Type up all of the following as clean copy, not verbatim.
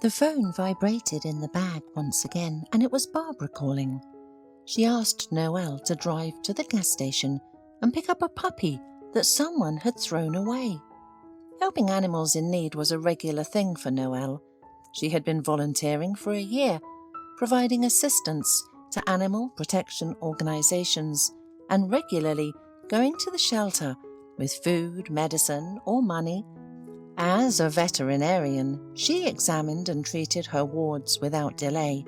The phone vibrated in the bag once again, and it was Barbara calling. She asked Noelle to drive to the gas station and pick up a puppy that someone had thrown away. Helping animals in need was a regular thing for Noelle. She had been volunteering for a year, providing assistance to animal protection organisations and regularly going to the shelter with food, medicine or money. As a veterinarian, she examined and treated her wards without delay.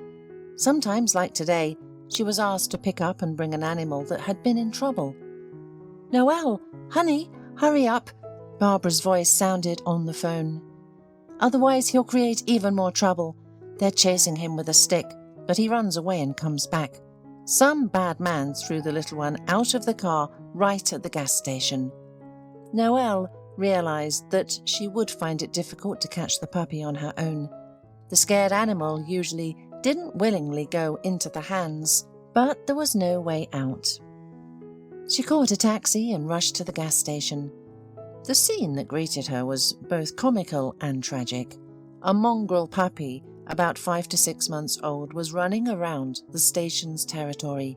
Sometimes, like today, she was asked to pick up and bring an animal that had been in trouble. "Noelle, honey, hurry up," Barbara's voice sounded on the phone. "Otherwise he'll create even more trouble. They're chasing him with a stick, but he runs away and comes back. Some bad man threw the little one out of the car right at the gas station." Noelle realised that she would find it difficult to catch the puppy on her own. The scared animal usually didn't willingly go into the hands, but there was no way out. She caught a taxi and rushed to the gas station. The scene that greeted her was both comical and tragic. A mongrel puppy, about 5 to 6 months old, was running around the station's territory.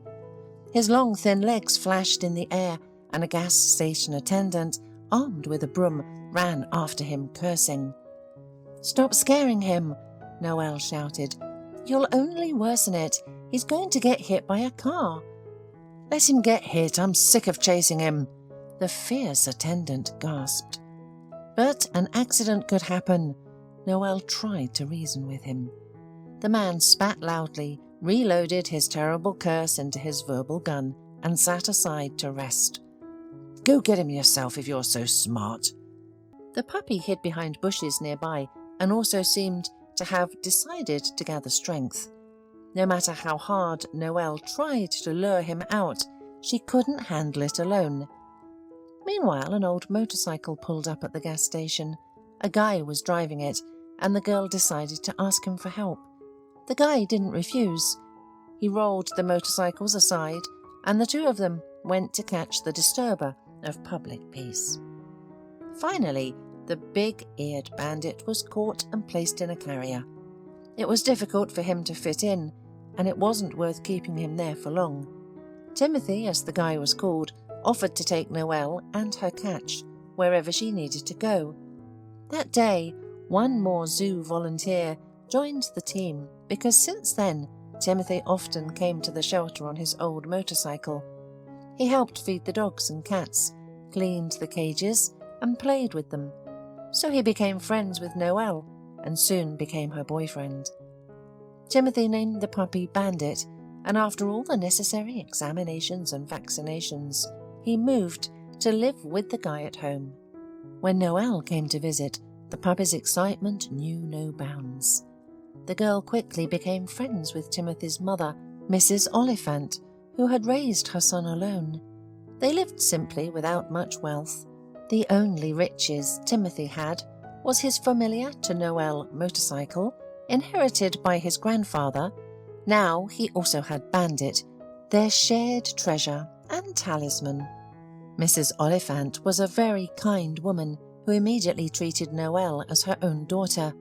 His long, thin legs flashed in the air, and a gas station attendant, armed with a broom, ran after him, cursing. "Stop scaring him," Noelle shouted. "You'll only worsen it. He's going to get hit by a car." "Let him get hit. I'm sick of chasing him," the fierce attendant gasped. But an accident could happen. Noelle tried to reason with him. The man spat loudly, reloaded his terrible curse into his verbal gun, and sat aside to rest. "Go get him yourself if you're so smart." The puppy hid behind bushes nearby and also seemed to have decided to gather strength. No matter how hard Noelle tried to lure him out, she couldn't handle it alone. Meanwhile, an old motorcycle pulled up at the gas station. A guy was driving it, and the girl decided to ask him for help. The guy didn't refuse. He rolled the motorcycles aside, and the two of them went to catch the disturber of public peace. Finally, the big-eared bandit was caught and placed in a carrier. It was difficult for him to fit in, and it wasn't worth keeping him there for long. Timothy, as the guy was called, offered to take Noelle and her catch wherever she needed to go. That day, one more zoo volunteer joined the team because since then, Timothy often came to the shelter on his old motorcycle. He helped feed the dogs and cats, cleaned the cages, and played with them. So he became friends with Noelle and soon became her boyfriend. Timothy named the puppy Bandit, and after all the necessary examinations and vaccinations, he moved to live with the guy at home. When Noelle came to visit, the puppy's excitement knew no bounds. The girl quickly became friends with Timothy's mother, Mrs. Oliphant, who had raised her son alone. They lived simply without much wealth. The only riches Timothy had was his familiar to Noelle motorcycle, inherited by his grandfather. Now he also had Bandit, their shared treasure and talisman. Mrs. Oliphant was a very kind woman who immediately treated Noelle as her own daughter.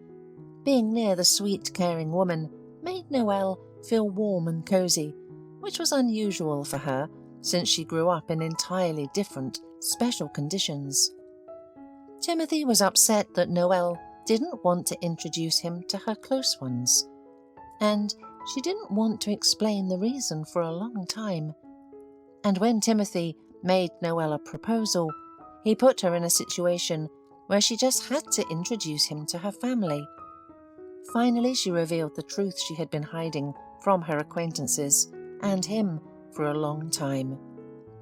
Being near the sweet, caring woman made Noelle feel warm and cosy, which was unusual for her since she grew up in entirely different, special conditions. Timothy was upset that Noelle didn't want to introduce him to her close ones, and she didn't want to explain the reason for a long time. And when Timothy made Noelle a proposal, he put her in a situation where she just had to introduce him to her family. Finally, she revealed the truth she had been hiding from her acquaintances and him for a long time.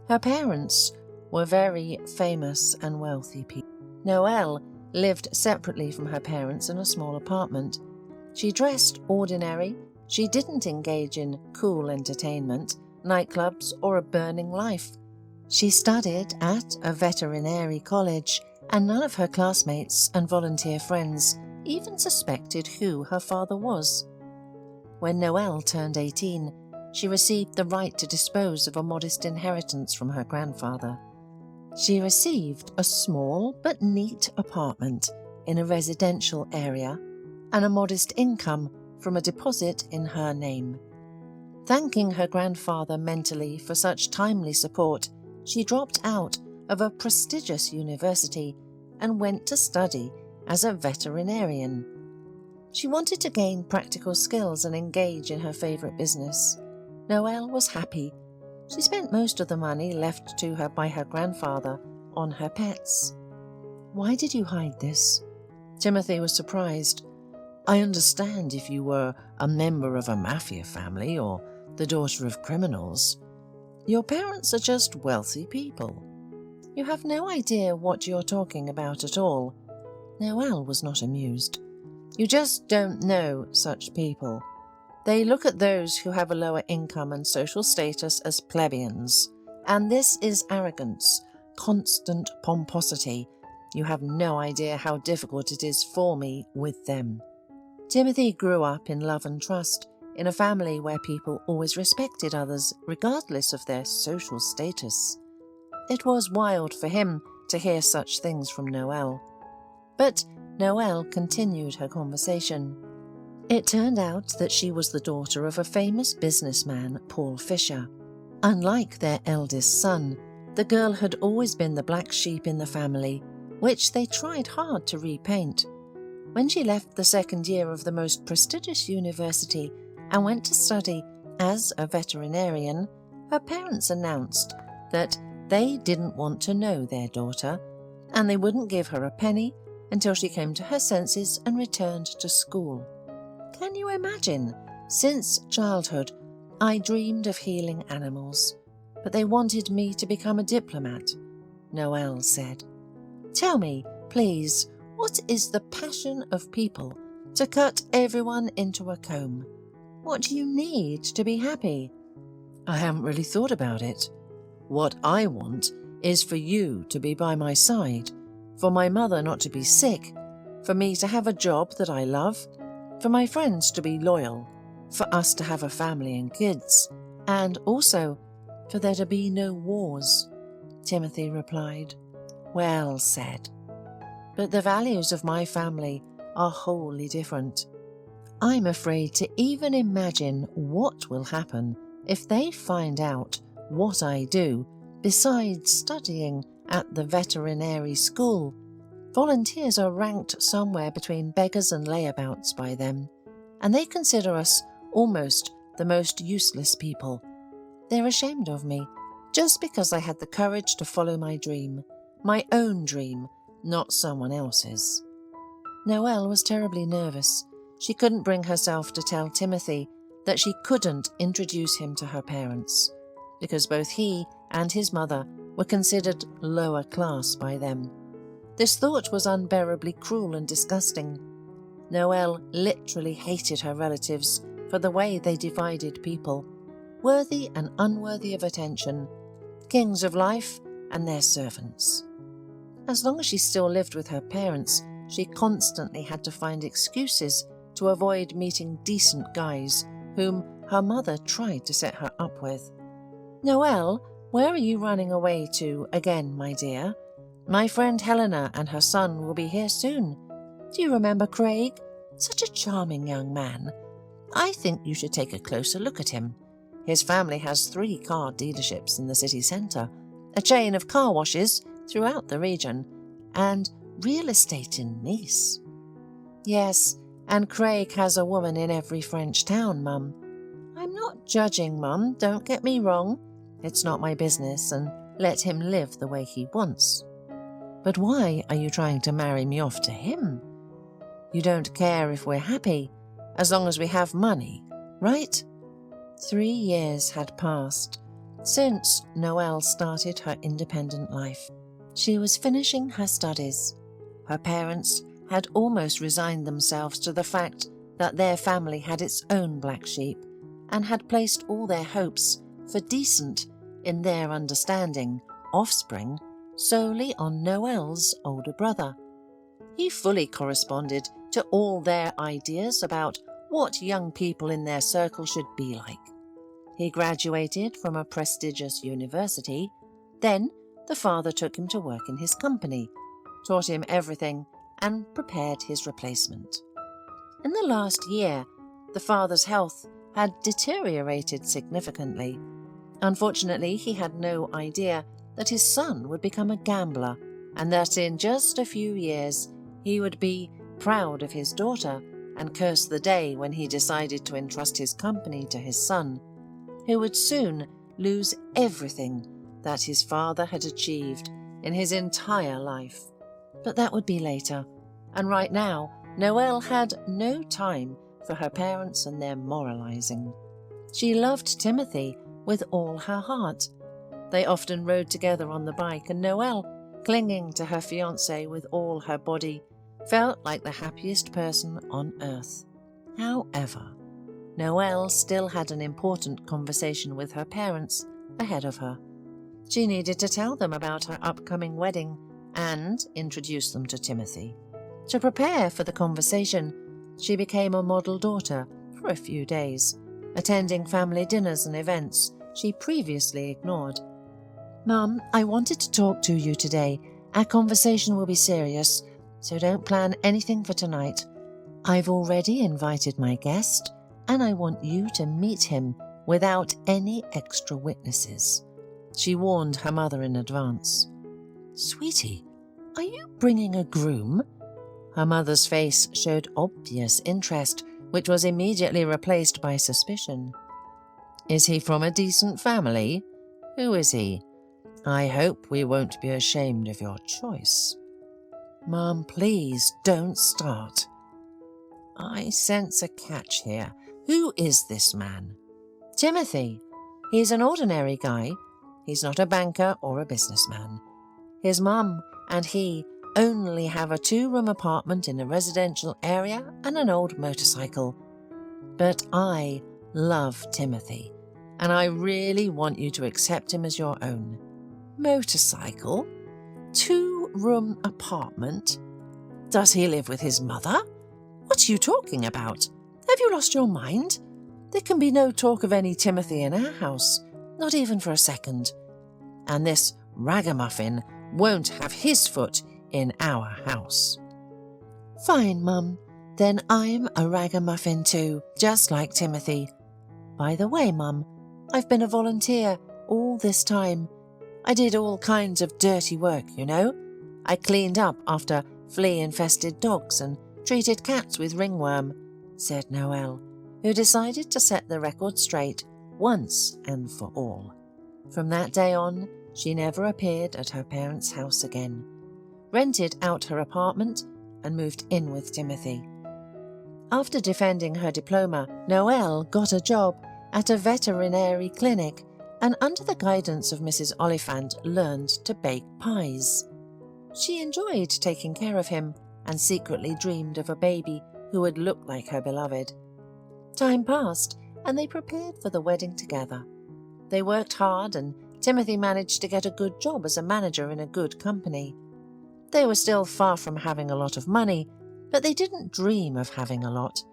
Her parents were very famous and wealthy people. Noelle lived separately from her parents in a small apartment. She dressed ordinary. She didn't engage in cool entertainment, nightclubs, or a burning life. She studied at a veterinary college, and none of her classmates and volunteer friends even suspected who her father was. When Noelle turned 18, she received the right to dispose of a modest inheritance from her grandfather. She received a small but neat apartment in a residential area, and a modest income from a deposit in her name. Thanking her grandfather mentally for such timely support, she dropped out of a prestigious university and went to study as a veterinarian. She wanted to gain practical skills and engage in her favourite business. Noelle was happy. She spent most of the money left to her by her grandfather on her pets. "Why did you hide this?" Timothy was surprised. "I understand if you were a member of a mafia family or the daughter of criminals. Your parents are just wealthy people." "You have no idea what you're talking about at all." Noelle was not amused. "You just don't know such people. They look at those who have a lower income and social status as plebeians, and this is arrogance, constant pomposity. You have no idea how difficult it is for me with them." Timothy grew up in love and trust, in a family where people always respected others regardless of their social status. It was wild for him to hear such things from Noelle. But Noelle continued her conversation. It turned out that she was the daughter of a famous businessman, Paul Fisher. Unlike their eldest son, the girl had always been the black sheep in the family, which they tried hard to repaint. When she left the second year of the most prestigious university and went to study as a veterinarian, her parents announced that they didn't want to know their daughter, and they wouldn't give her a penny until she came to her senses and returned to school. Can you imagine? Since childhood, I dreamed of healing animals, but they wanted me to become a diplomat, Noelle said. "Tell me, please, what is the passion of people to cut everyone into a comb? What do you need to be happy?" "I haven't really thought about it. What I want is for you to be by my side, for my mother not to be sick, for me to have a job that I love, for my friends to be loyal, for us to have a family and kids, and also for there to be no wars," Timothy replied. "Well said. But the values of my family are wholly different. I'm afraid to even imagine what will happen if they find out what I do besides studying at the veterinary school. Volunteers are ranked somewhere between beggars and layabouts by them, and they consider us almost the most useless people. They're ashamed of me, just because I had the courage to follow my dream, my own dream, not someone else's." Noelle was terribly nervous. She couldn't bring herself to tell Timothy that she couldn't introduce him to her parents, because both he and his mother were considered lower class by them. This thought was unbearably cruel and disgusting. Noelle literally hated her relatives for the way they divided people, worthy and unworthy of attention, kings of life and their servants. As long as she still lived with her parents, she constantly had to find excuses to avoid meeting decent guys whom her mother tried to set her up with. "Noelle, where are you running away to again, my dear? My friend Helena and her son will be here soon. Do you remember Craig? Such a charming young man. I think you should take a closer look at him. His family has 3 car dealerships in the city centre, a chain of car washes throughout the region, and real estate in Nice." "Yes, and Craig has a woman in every French town, Mum." "I'm not judging, Mum, don't get me wrong. It's not my business, and let him live the way he wants." "But why are you trying to marry me off to him? You don't care if we're happy, as long as we have money, right?" 3 years had passed since Noelle started her independent life. She was finishing her studies. Her parents had almost resigned themselves to the fact that their family had its own black sheep and had placed all their hopes for decent, in their understanding, offspring solely on Noelle's older brother. He fully corresponded to all their ideas about what young people in their circle should be like. He graduated from a prestigious university. Then the father took him to work in his company, taught him everything, and prepared his replacement. In the last year, the father's health had deteriorated significantly. Unfortunately, he had no idea that his son would become a gambler and that in just a few years he would be proud of his daughter and curse the day when he decided to entrust his company to his son, who would soon lose everything that his father had achieved in his entire life. But that would be later, and right now, Noelle had no time for her parents and their moralizing. She loved Timothy with all her heart. They often rode together on the bike, and Noelle, clinging to her fiancé with all her body, felt like the happiest person on earth. However, Noelle still had an important conversation with her parents ahead of her. She needed to tell them about her upcoming wedding and introduce them to Timothy. To prepare for the conversation, she became a model daughter for a few days, attending family dinners and events she previously ignored. "Mum, I wanted to talk to you today. Our conversation will be serious, so don't plan anything for tonight. I've already invited my guest, and I want you to meet him without any extra witnesses," she warned her mother in advance. "Sweetie, are you bringing a groom?" Her mother's face showed obvious interest, which was immediately replaced by suspicion. "Is he from a decent family? Who is he? I hope we won't be ashamed of your choice." "Mum, please don't start." "I sense a catch here. Who is this man?" "Timothy. He's an ordinary guy. He's not a banker or a businessman. His mum and he only have a 2-room apartment in a residential area and an old motorcycle. But I love Timothy, and I really want you to accept him as your own." "Motorcycle? 2-room apartment? Does he live with his mother? What are you talking about? Have you lost your mind? There can be no talk of any Timothy in our house, not even for a second. And this ragamuffin won't have his foot in our house." "Fine, Mum. Then I'm a ragamuffin too, just like Timothy. By the way, Mum, I've been a volunteer all this time. I did all kinds of dirty work, you know. I cleaned up after flea-infested dogs and treated cats with ringworm," said Noelle, who decided to set the record straight once and for all. From that day on, she never appeared at her parents' house again, rented out her apartment, and moved in with Timothy. After defending her diploma, Noelle got a job at a veterinary clinic and under the guidance of Mrs. Oliphant learned to bake pies. She enjoyed taking care of him and secretly dreamed of a baby who would look like her beloved. Time passed and they prepared for the wedding together. They worked hard and Timothy managed to get a good job as a manager in a good company. They were still far from having a lot of money, but they didn't dream of having a lot.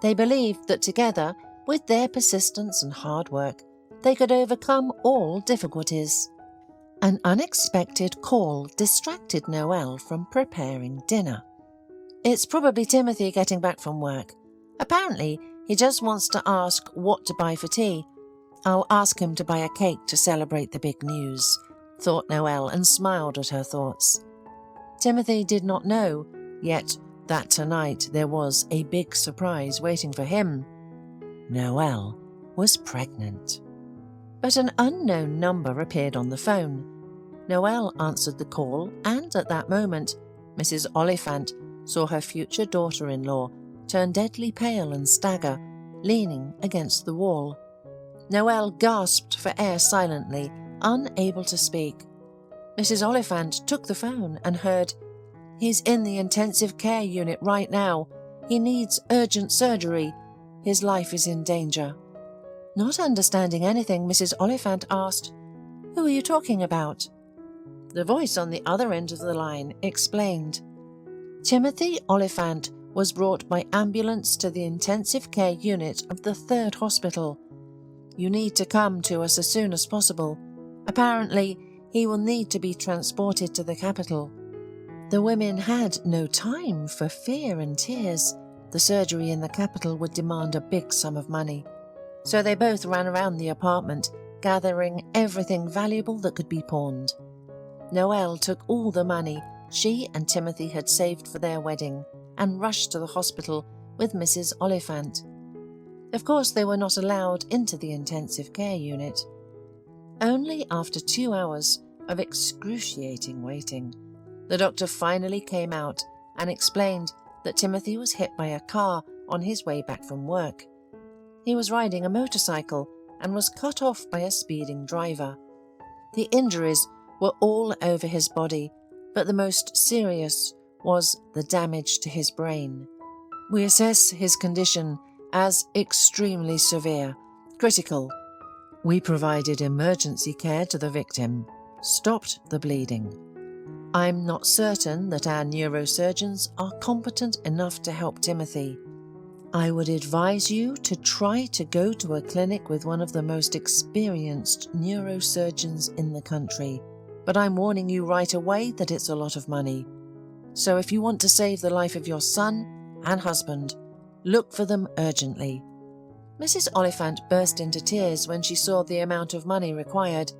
They believed that together, with their persistence and hard work, they could overcome all difficulties. An unexpected call distracted Noelle from preparing dinner. "It's probably Timothy getting back from work. Apparently, he just wants to ask what to buy for tea. I'll ask him to buy a cake to celebrate the big news," thought Noelle and smiled at her thoughts. Timothy did not know yet that tonight there was a big surprise waiting for him. Noelle was pregnant. But an unknown number appeared on the phone. Noelle answered the call, and at that moment, Mrs. Oliphant saw her future daughter-in-law turn deadly pale and stagger, leaning against the wall. Noelle gasped for air silently, unable to speak. Mrs. Oliphant took the phone and heard, "He's in the intensive care unit right now. He needs urgent surgery. His life is in danger." Not understanding anything, Mrs. Oliphant asked, "Who are you talking about?" The voice on the other end of the line explained. Timothy Oliphant was brought by ambulance to the intensive care unit of the 3rd hospital. "You need to come to us as soon as possible. Apparently, he will need to be transported to the capital." The women had no time for fear and tears. the surgery in the capital would demand a big sum of money. So they both ran around the apartment, gathering everything valuable that could be pawned. Noelle took all the money she and Timothy had saved for their wedding and rushed to the hospital with Mrs. Oliphant. Of course, they were not allowed into the intensive care unit. Only after 2 hours of excruciating waiting, the doctor finally came out and explained that Timothy was hit by a car on his way back from work. He was riding a motorcycle and was cut off by a speeding driver. The injuries were all over his body, but the most serious was the damage to his brain. We assess his condition as extremely severe, critical. We provided emergency care to the victim, stopped the bleeding. I'm not certain that our neurosurgeons are competent enough to help Timothy. I would advise you to try to go to a clinic with one of the most experienced neurosurgeons in the country, but I'm warning you right away that it's a lot of money. So if you want to save the life of your son and husband, look for them urgently. Mrs. Oliphant burst into tears when she saw the amount of money required.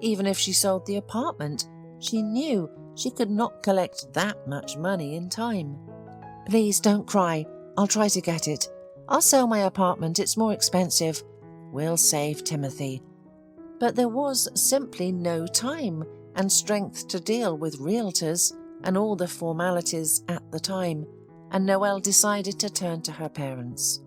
Even if she sold the apartment, she knew she could not collect that much money in time. Please don't cry. I'll try to get it. I'll sell my apartment. It's more expensive. We'll save Timothy. But there was simply no time and strength to deal with realtors and all the formalities at the time, and Noelle decided to turn to her parents.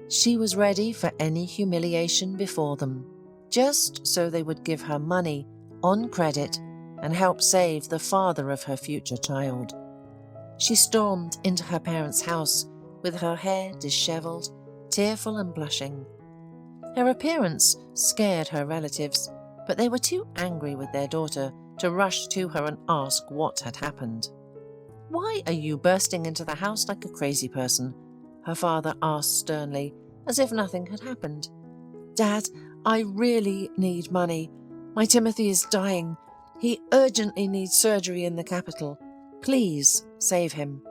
She was ready for any humiliation before them, just so they would give her money on credit and help save the father of her future child. She stormed into her parents' house with her hair dishevelled, tearful and blushing. Her appearance scared her relatives, but they were too angry with their daughter to rush to her and ask what had happened. "Why are you bursting into the house like a crazy person?" her father asked sternly, as if nothing had happened. "Dad, I really need money. My Timothy is dying. He urgently needs surgery in the capital. Please save him.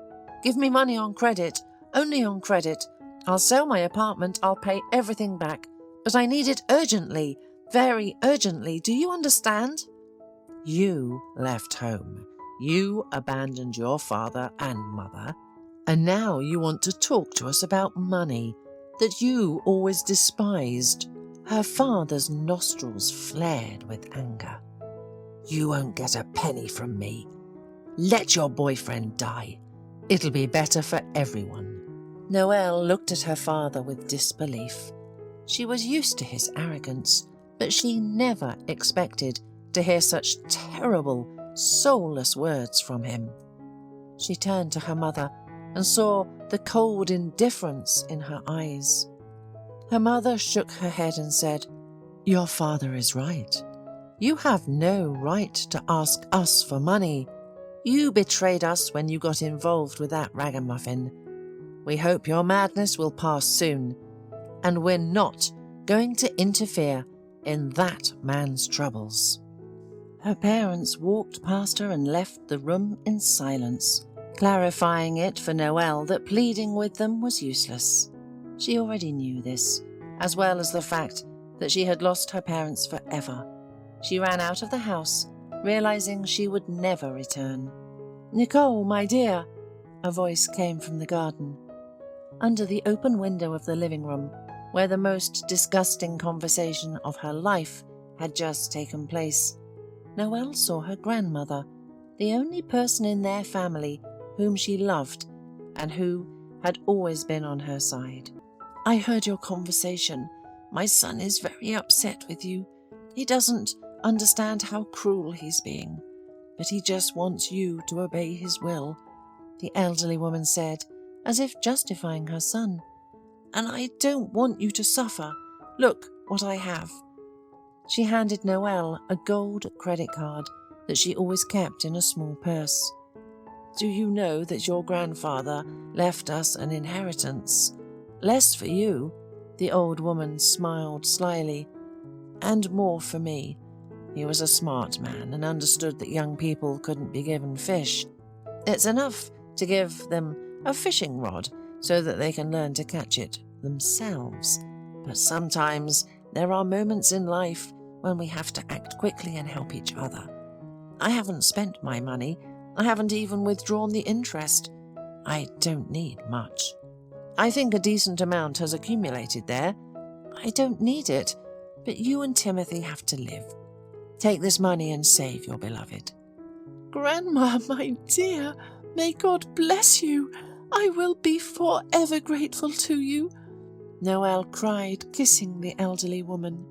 Give me money on credit, only on credit. I'll sell my apartment, I'll pay everything back. But I need it urgently, very urgently. Do you understand?" "You left home. You abandoned your father and mother. And now you want to talk to us about money that you always despised." Her father's nostrils flared with anger. "You won't get a penny from me. Let your boyfriend die. It'll be better for everyone." Noelle looked at her father with disbelief. She was used to his arrogance, but she never expected to hear such terrible, soulless words from him. She turned to her mother and saw the cold indifference in her eyes. Her mother shook her head and said, "Your father is right. You have no right to ask us for money. You betrayed us when you got involved with that ragamuffin. We hope your madness will pass soon, and we're not going to interfere in that man's troubles." Her parents walked past her and left the room in silence, clarifying it for Noelle that pleading with them was useless. She already knew this, as well as the fact that she had lost her parents forever. She ran out of the house, realizing she would never return. "Nicole, my dear," a voice came from the garden. Under the open window of the living room, where the most disgusting conversation of her life had just taken place, Noelle saw her grandmother, the only person in their family whom she loved and who had always been on her side. "I heard your conversation. My son is very upset with you. He doesn't understand how cruel he's being, but he just wants you to obey his will," the elderly woman said, as if justifying her son. "And I don't want you to suffer. Look what I have." She handed Noelle a gold credit card that she always kept in a small purse. "Do you know that your grandfather left us an inheritance? Less for you," the old woman smiled slyly, "and more for me. He was a smart man and understood that young people couldn't be given fish. It's enough to give them a fishing rod so that they can learn to catch it themselves. But sometimes there are moments in life when we have to act quickly and help each other. I haven't spent my money. I haven't even withdrawn the interest. I don't need much. I think a decent amount has accumulated there. I don't need it, but you and Timothy have to live. Take this money and save your beloved." "Grandma, my dear, may God bless you. I will be forever grateful to you," Noelle cried, kissing the elderly woman.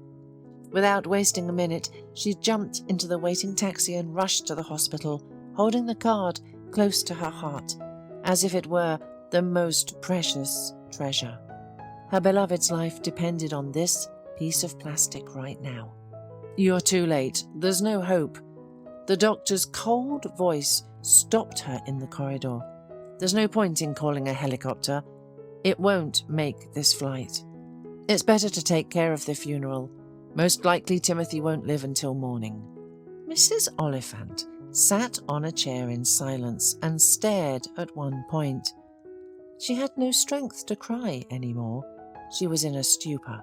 Without wasting a minute, she jumped into the waiting taxi and rushed to the hospital, holding the card close to her heart, as if it were the most precious treasure. Her beloved's life depended on this piece of plastic right now. "You're too late. There's no hope." The doctor's cold voice stopped her in the corridor. "There's no point in calling a helicopter. It won't make this flight. It's better to take care of the funeral. Most likely Timothy won't live until morning." Mrs. Oliphant sat on a chair in silence and stared at one point. She had no strength to cry anymore. She was in a stupor.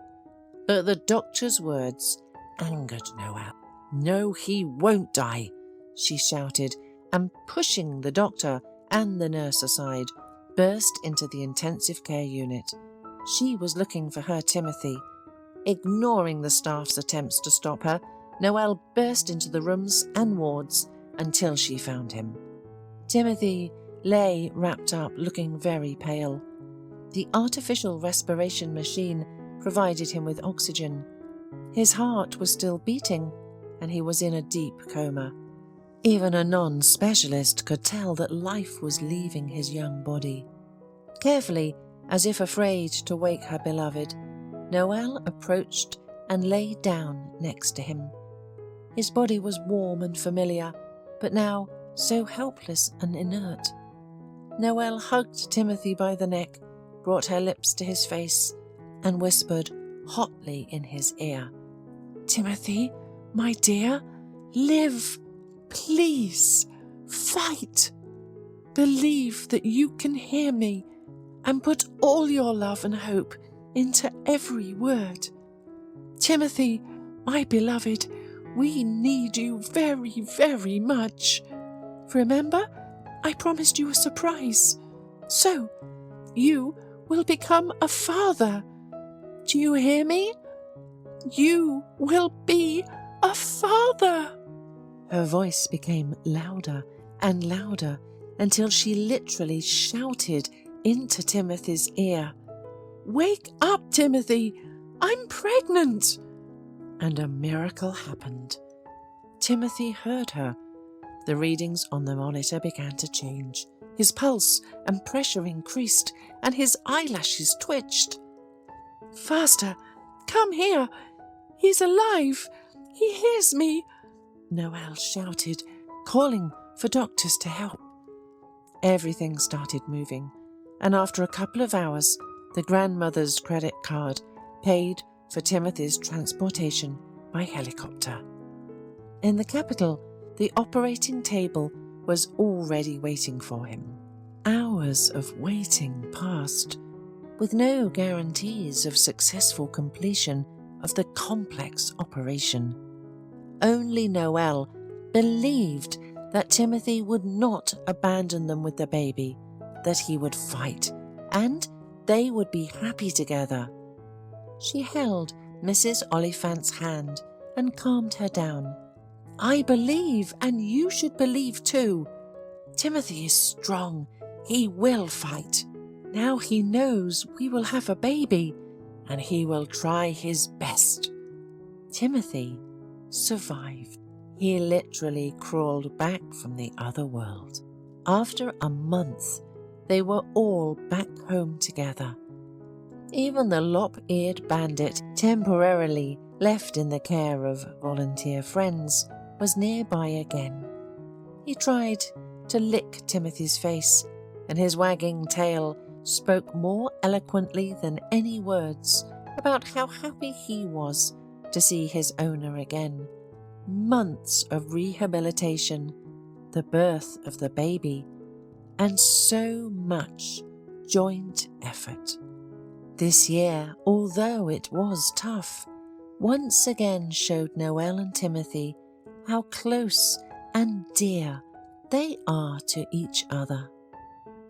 But the doctor's words angered Noelle. "No, he won't die," she shouted, and pushing the doctor and the nurse aside, burst into the intensive care unit. She was looking for her Timothy. Ignoring the staff's attempts to stop her, Noelle burst into the rooms and wards until she found him. Timothy lay wrapped up, looking very pale. The artificial respiration machine provided him with oxygen. His heart was still beating, and he was in a deep coma. Even a non-specialist could tell that life was leaving his young body. Carefully, as if afraid to wake her beloved, Noelle approached and lay down next to him. His body was warm and familiar, but now so helpless and inert. Noelle hugged Timothy by the neck, brought her lips to his face, and whispered hotly in his ear, "Timothy, my dear, live. Please, fight. Believe that you can hear me, and put all your love and hope into every word. Timothy, my beloved, we need you very, very much. Remember, I promised you a surprise. So, you will become a father. Do you hear me? You will be a father." Her voice became louder and louder until she literally shouted into Timothy's ear, "Wake up, Timothy! I'm pregnant!" And a miracle happened. Timothy heard her. The readings on the monitor began to change. His pulse and pressure increased, and his eyelashes twitched. "Faster! Come here! He's alive! He hears me!" Noelle shouted, calling for doctors to help. Everything started moving, and after a couple of hours, the grandmother's credit card paid for Timothy's transportation by helicopter. In the capital, the operating table was already waiting for him. Hours of waiting passed, with no guarantees of successful completion of the complex operation. Only Noelle believed that Timothy would not abandon them with the baby, that he would fight, and they would be happy together. She held Mrs. Oliphant's hand and calmed her down. "I believe, and you should believe too. Timothy is strong. He will fight. Now he knows we will have a baby, and he will try his best." Timothy survived. He literally crawled back from the other world. After a month, they were all back home together. Even the lop-eared bandit, temporarily left in the care of volunteer friends, was nearby again. He tried to lick Timothy's face, and his wagging tail spoke more eloquently than any words about how happy he was to see his owner again. Months of rehabilitation, the birth of the baby, and so much joint effort. This year, although it was tough, once again showed Noel and Timothy how close and dear they are to each other.